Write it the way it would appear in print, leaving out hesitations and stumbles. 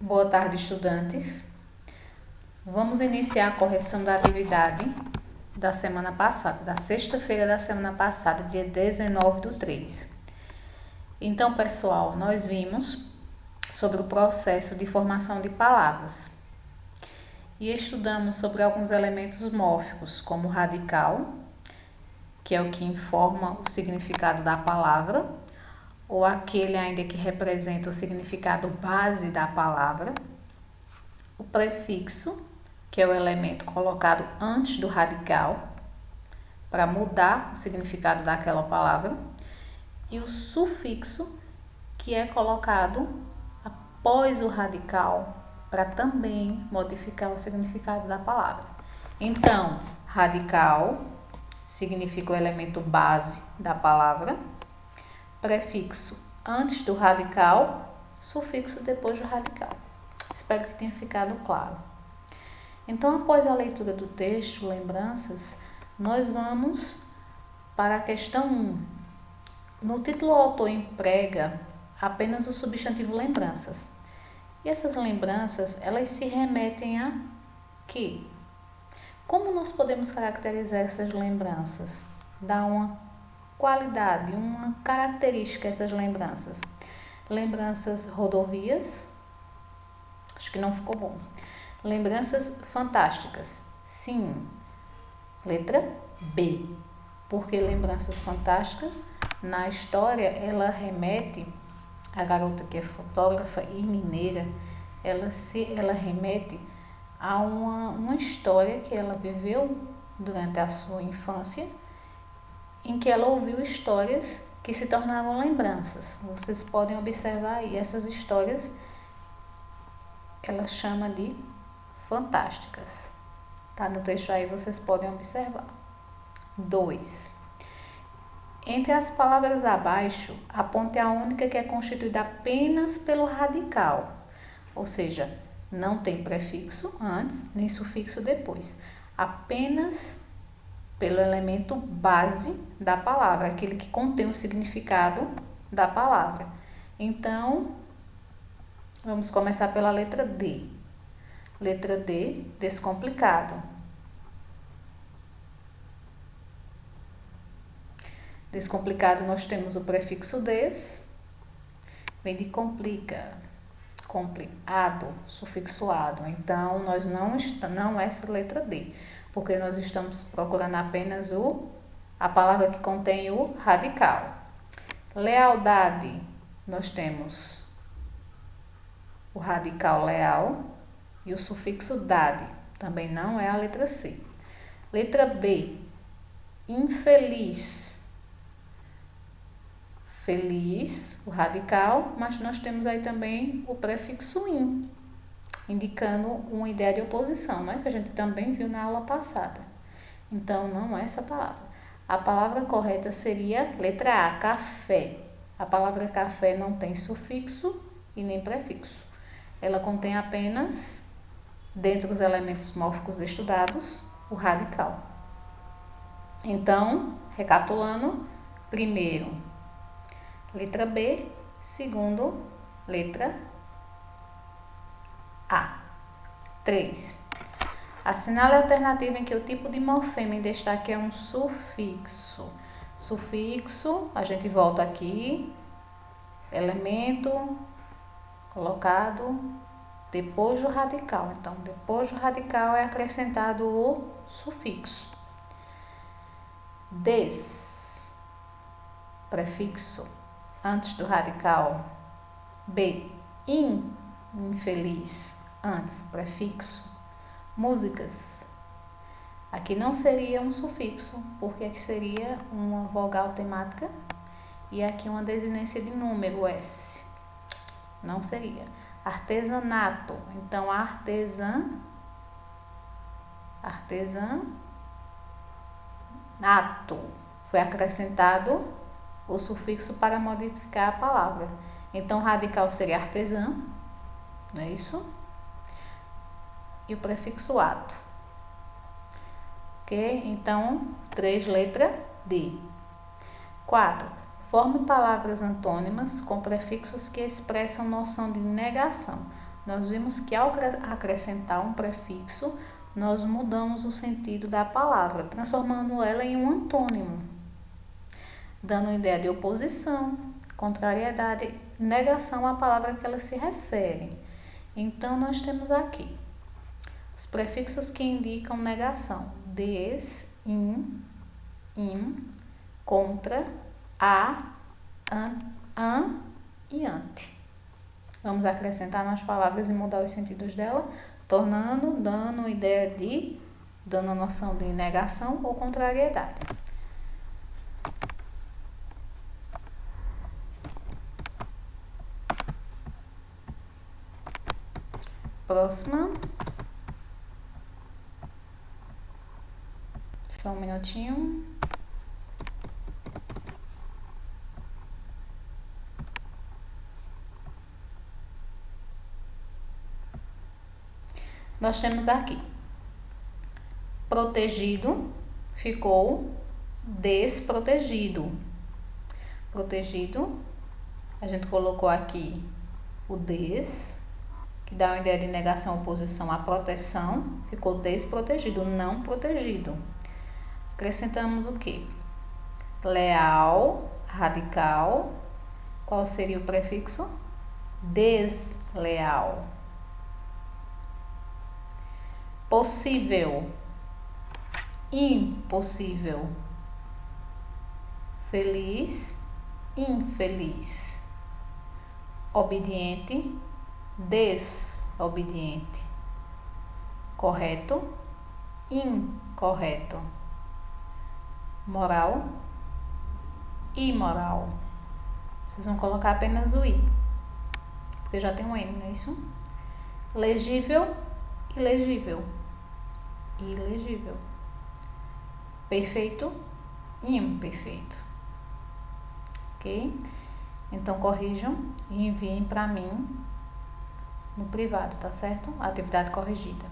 Boa tarde, estudantes. Vamos iniciar a correção da atividade da semana passada, da sexta-feira da semana passada, dia 19/3. Então, pessoal, nós vimos sobre o processo de formação de palavras e estudamos sobre alguns elementos mórficos, como o radical, que é o que informa o significado da palavra, ou aquele ainda que representa o significado base da palavra, o prefixo, que é o elemento colocado antes do radical, para mudar o significado daquela palavra, e o sufixo, que é colocado após o radical, para também modificar o significado da palavra. Então, radical significa o elemento base da palavra, prefixo antes do radical, sufixo depois do radical. Espero que tenha ficado claro. Então, após a leitura do texto, lembranças, nós vamos para a questão 1. No título, o autor emprega apenas o substantivo lembranças. E essas lembranças, elas se remetem a quê? Como nós podemos caracterizar essas lembranças? Dar uma qualidade, uma característica a essas lembranças. Lembranças rodovias, acho que não ficou bom. Lembranças fantásticas, sim. Letra B, porque lembranças fantásticas, na história, ela remete, a garota que é fotógrafa e mineira, ela remete a uma história que ela viveu durante a sua infância, em que ela ouviu histórias que se tornavam lembranças. Vocês podem observar aí, essas histórias, ela chama de fantásticas. Tá no texto aí, vocês podem observar. 2. Entre as palavras abaixo, aponte a única que é constituída apenas pelo radical, ou seja, não tem prefixo antes, nem sufixo depois, apenas pelo elemento base da palavra, aquele que contém o significado da palavra. Então, vamos começar pela letra D. Letra D, descomplicado. Descomplicado, nós temos o prefixo des, vem de complica, complicado, sufixo ado. Então, nós não é essa letra D, porque nós estamos procurando apenas a palavra que contém o radical. Lealdade, nós temos o radical leal e o sufixo dade, também não é a letra C. Letra B, infeliz. Feliz, o radical, mas nós temos aí também o prefixo in, indicando uma ideia de oposição, né? Que a gente também viu na aula passada. Então, não é essa palavra. A palavra correta seria letra A, café. A palavra café não tem sufixo e nem prefixo. Ela contém apenas, dentre os elementos mórficos estudados, o radical. Então, recapitulando, primeiro, letra B, segundo, letra A. 3. Assinale a alternativa em que o tipo de morfema em destaque é um sufixo. Sufixo, a gente volta aqui, elemento colocado depois do radical. Então, depois do radical é acrescentado o sufixo. Des, prefixo antes do radical. B, infeliz, antes, prefixo. Músicas, aqui não seria um sufixo, porque aqui seria uma vogal temática e aqui uma desinência de número, S. Não seria. Artesanato, então artesanato, foi acrescentado o sufixo para modificar a palavra. Então, radical seria artesã, não é isso? E o prefixo ato. Ok? Então, 3, letra D. 4. Forme palavras antônimas com prefixos que expressam noção de negação. nós vimos que ao acrescentar um prefixo, nós mudamos o sentido da palavra, transformando ela em um antônimo, dando ideia de oposição, contrariedade, negação à palavra que ela se refere. Então, nós temos aqui os prefixos que indicam negação: des, in, contra, a, an e ante. Vamos acrescentar nas palavras e mudar os sentidos dela, dando ideia de, dando a noção de negação ou contrariedade. Próxima. Só um minutinho. Nós temos aqui, protegido ficou desprotegido. Protegido, a gente colocou aqui o des, que dá uma ideia de negação, oposição à proteção, ficou desprotegido, não protegido. Acrescentamos o quê? Leal, radical, qual seria o prefixo? Desleal. Possível, impossível. Feliz, infeliz. Obediente, desobediente. Correto, incorreto. Moral, imoral. Vocês vão colocar apenas o i, porque já tem um n, não é isso? Legível, ilegível. Ilegível. Perfeito, imperfeito. Ok? Então, corrijam e enviem para mim no privado, tá certo? A atividade corrigida.